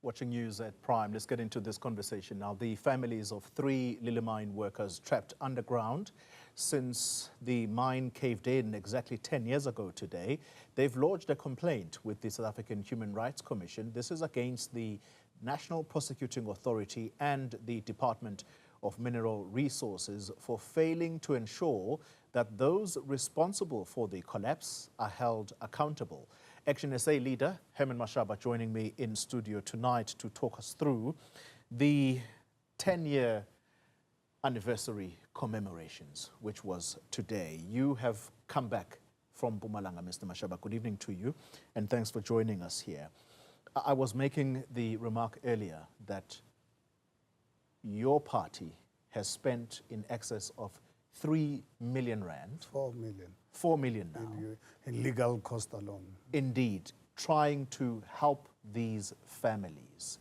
watching news at Prime. Let's get into this conversation now. The families of 3 Lily mine workers trapped underground since the mine caved in exactly 10 years ago today. They've lodged a complaint with the South African Human Rights Commission. This is against the National Prosecuting Authority and the Department of Mineral Resources for failing to ensure that those responsible for the collapse are held accountable. Action SA leader Herman Mashaba joining me in studio tonight to talk us through the 10-year anniversary commemorations, which was today. You have come back from Mpumalanga, Mr. Mashaba. Good evening to you, and thanks for joining us here. I was making the remark earlier that your party has spent in excess of 3 million rand. 4 million. 4 million now. In legal cost alone. Indeed, trying to help these families.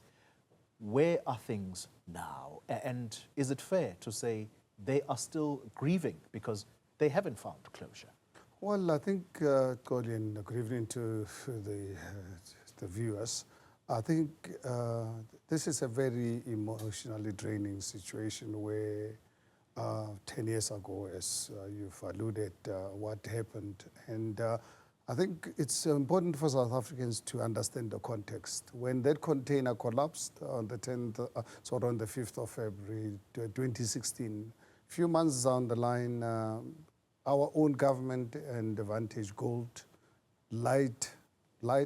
Where are things now? And is it fair to say they are still grieving because they haven't found closure? Well, I think, Colin, good evening to the viewers. I think this is a very emotionally draining situation where 10 years ago, as you've alluded, what happened. And I think it's important for South Africans to understand the context. When that container collapsed on the 5th of February 2016, a few months down the line, our own government and Vantage Gold lied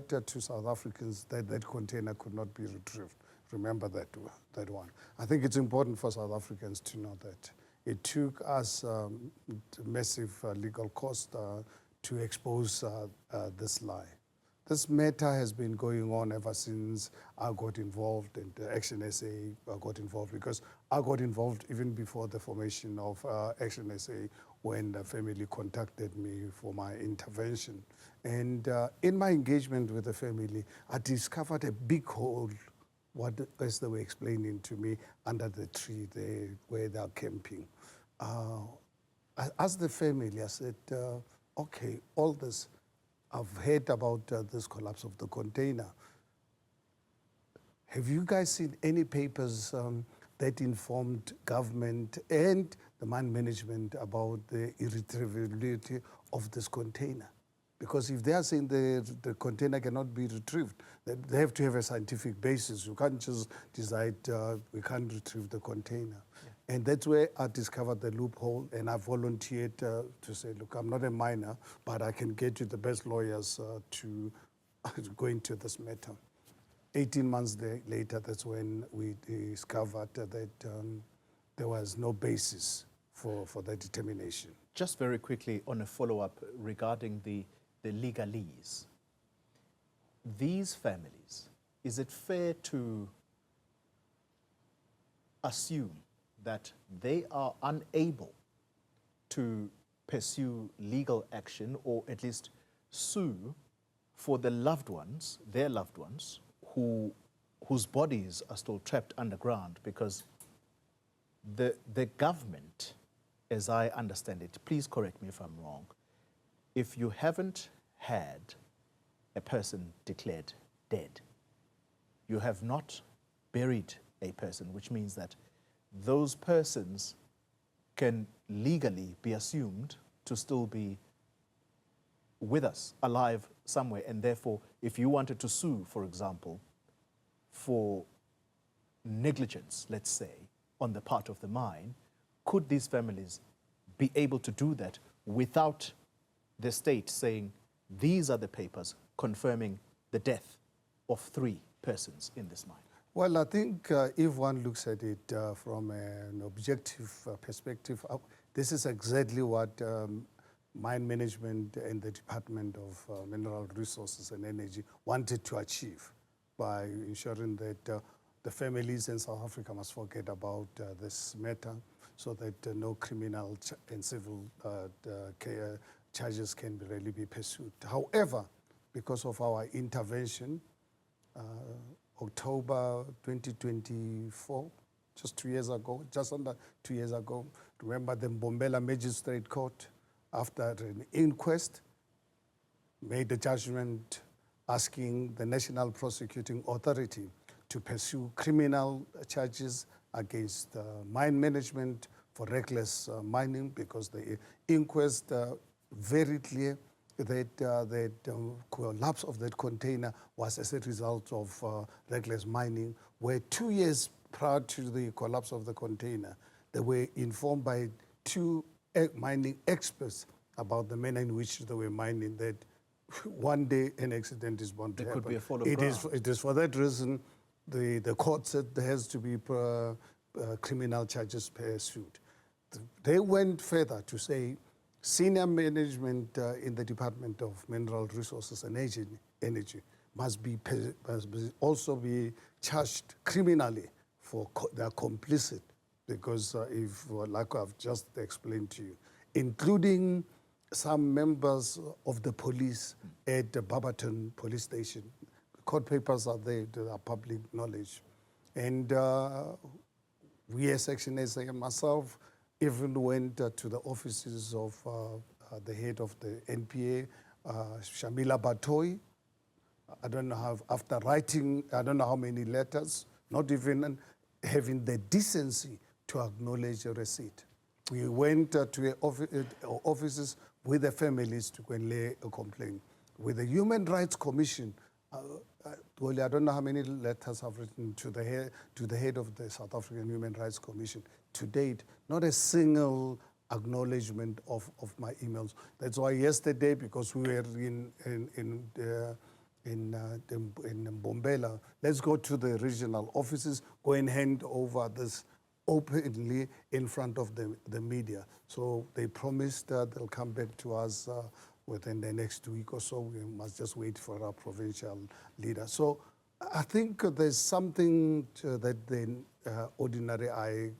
to South Africans that that container could not be retrieved. Remember that one. I think it's important for South Africans to know that. It took us massive legal cost to expose this lie. This matter has been going on ever since I got involved and Action SA got involved, because I got involved even before the formation of Action SA when the family contacted me for my intervention. And in my engagement with the family, I discovered a big hole, as they were explaining to me, under the tree there where they are camping. As the family, I said, okay, all this, I've heard about this collapse of the container. Have you guys seen any papers that informed government and the mine management about the irretrievability of this container? Because if they are saying the container cannot be retrieved, they have to have a scientific basis. You can't just decide we can't retrieve the container. Yeah. And that's where I discovered the loophole, and I volunteered to say, look, I'm not a miner, but I can get you the best lawyers to go into this matter. 18 months later, that's when we discovered that there was no basis for that determination. Just very quickly on a follow-up regarding the legalese. These families, is it fair to assume that they are unable to pursue legal action or at least sue for the loved ones, their loved ones, whose bodies are still trapped underground? Because the government, as I understand it, please correct me if I'm wrong, if you haven't had a person declared dead, you have not buried a person, which means that those persons can legally be assumed to still be with us, alive somewhere. And therefore, if you wanted to sue, for example, for negligence, let's say, on the part of the mine, could these families be able to do that without the state saying, these are the papers confirming the death of 3 persons in this mine? Well, I think if one looks at it from an objective perspective, this is exactly what mine management and the Department of Mineral Resources and Energy wanted to achieve by ensuring that the families in South Africa must forget about this matter, so that no criminal and civil charges can really be pursued. However, because of our intervention, October 2024, just 2 years ago, just under 2 years ago, remember the Mbombela Magistrate Court, after an inquest, made a judgment asking the National Prosecuting Authority to pursue criminal charges against mine management for reckless mining, because the inquest very clear that the collapse of that container was as a result of reckless mining, where 2 years prior to the collapse of the container, they were informed by two mining experts about the manner in which they were mining, that one day an accident is bound to happen. There could be a fall of It is for that reason the court said there has to be criminal charges pursued. They went further to say senior management in the Department of Mineral Resources and Energy must also be charged criminally for their complicit, because like I've just explained to you, including some members of the police at the Barberton police station. Court papers are there, they are public knowledge. And we as Section SA and myself even went to the offices of the head of the NPA, Shamila Batoy. I don't know how, after writing, I don't know how many letters, not even having the decency to acknowledge a receipt. We went to offices with the families to go and lay a complaint. With the Human Rights Commission, I don't know how many letters I've written to the head of the South African Human Rights Commission. To date, not a single acknowledgement of my emails. That's why yesterday, because we were in Mbombela, let's go to the regional offices, go and hand over this openly in front of the media. So they promised they'll come back to us within the next week or so. We must just wait for our provincial leader. So I think there's something that the ordinary eye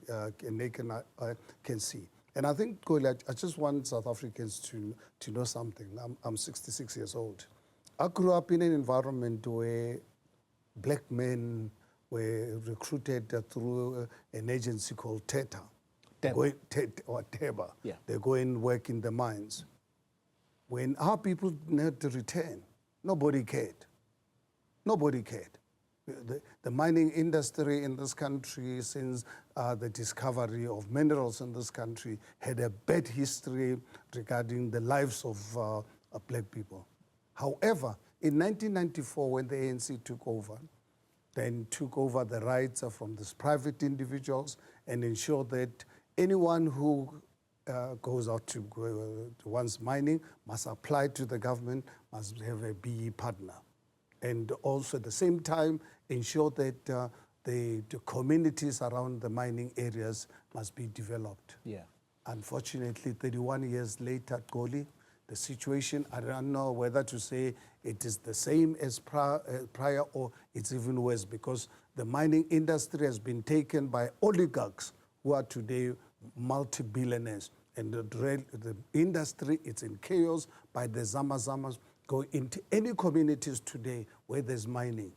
can see. And I think, Koli, I just want South Africans to know something. I'm 66 years old. I grew up in an environment where black men were recruited through an agency called TETA. TEBA. Yeah. They go and work in the mines. When our people had to return, nobody cared. Nobody cared. The mining industry in this country, since the discovery of minerals in this country, had a bad history regarding the lives of black people. However, in 1994, when the ANC took over the rights from these private individuals and ensured that anyone who goes out to one's mining must apply to the government, must have a BE partner. And also at the same time, ensure that the communities around the mining areas must be developed. Yeah. Unfortunately, 31 years later, Goli, the situation, I don't know whether to say it is the same as prior or it's even worse, because the mining industry has been taken by oligarchs who are today multi-billionaires. And the industry, it's in chaos by the Zama-Zamas. Go into any communities today where there's mining.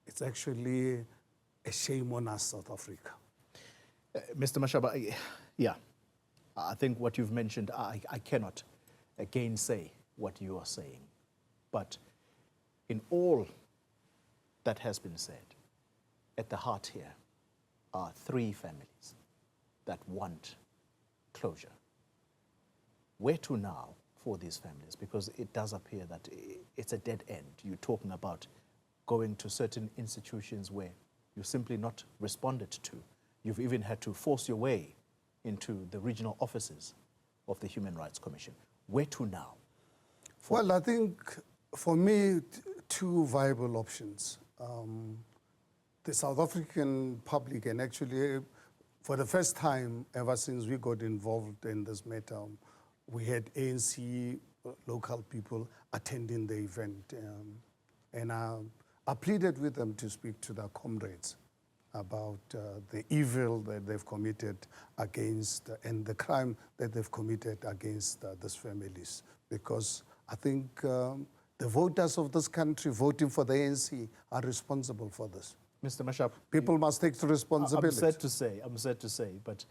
It's actually a shame on us, South Africa. Mr. Mashaba, yeah, I think what you've mentioned, I cannot gainsay what you are saying. But in all that has been said, at the heart here are three families that want closure. Where to now for these families? Because it does appear that it's a dead end. You're talking about going to certain institutions where you're simply not responded to. You've even had to force your way into the regional offices of the Human Rights Commission. Where to now? Well, I think for me, two viable options. The South African public, and actually for the first time ever since we got involved in this matter, we had ANC local people attending the event. And I pleaded with them to speak to their comrades about the evil that they've committed against and the crime that they've committed against these families. Because I think the voters of this country voting for the ANC are responsible for this. Mr. Mashaba, people must take the responsibility. I'm sad to say, but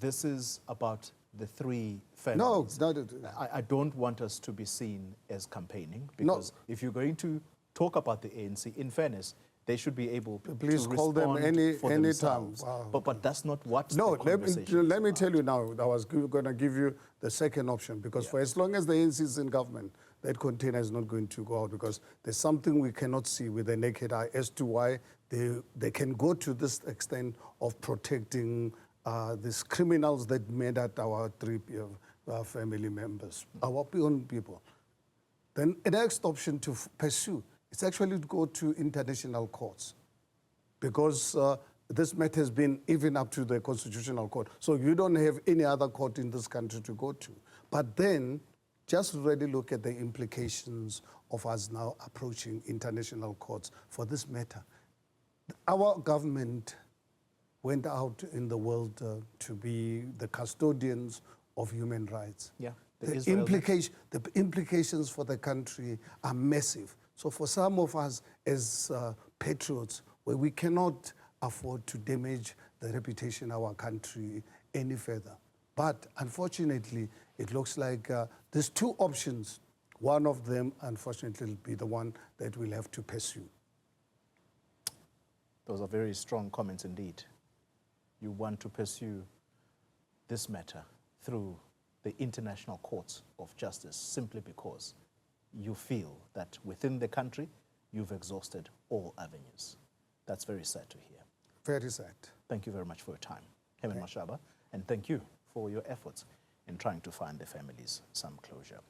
this is about the three families. No, I don't want us to be seen as campaigning, because if you're going to talk about the ANC, in fairness, they should be able Please to call them respond for any themselves. time. Wow. But that's not what No, the conversation is let me about. tell you now, I was going to give you the second option, because for as long as the ANC is in government, that container is not going to go out, because there's something we cannot see with the naked eye as to why they can go to this extent of protecting these criminals that made at our three family members, our own people. Then the next option to pursue is actually to go to international courts, because this matter has been even up to the Constitutional Court. So you don't have any other court in this country to go to. But then, just really look at the implications of us now approaching international courts for this matter. Our government went out in the world to be the custodians of human rights. Yeah, The implications for the country are massive. So for some of us as patriots, where we cannot afford to damage the reputation of our country any further. But unfortunately, it looks like there's two options. One of them, unfortunately, will be the one that we'll have to pursue. Those are very strong comments indeed. You want to pursue this matter through the international courts of justice simply because you feel that within the country, you've exhausted all avenues. That's very sad to hear. Very sad. Thank you very much for your time, Herman Mashaba, and thank you for your efforts in trying to find the families some closure.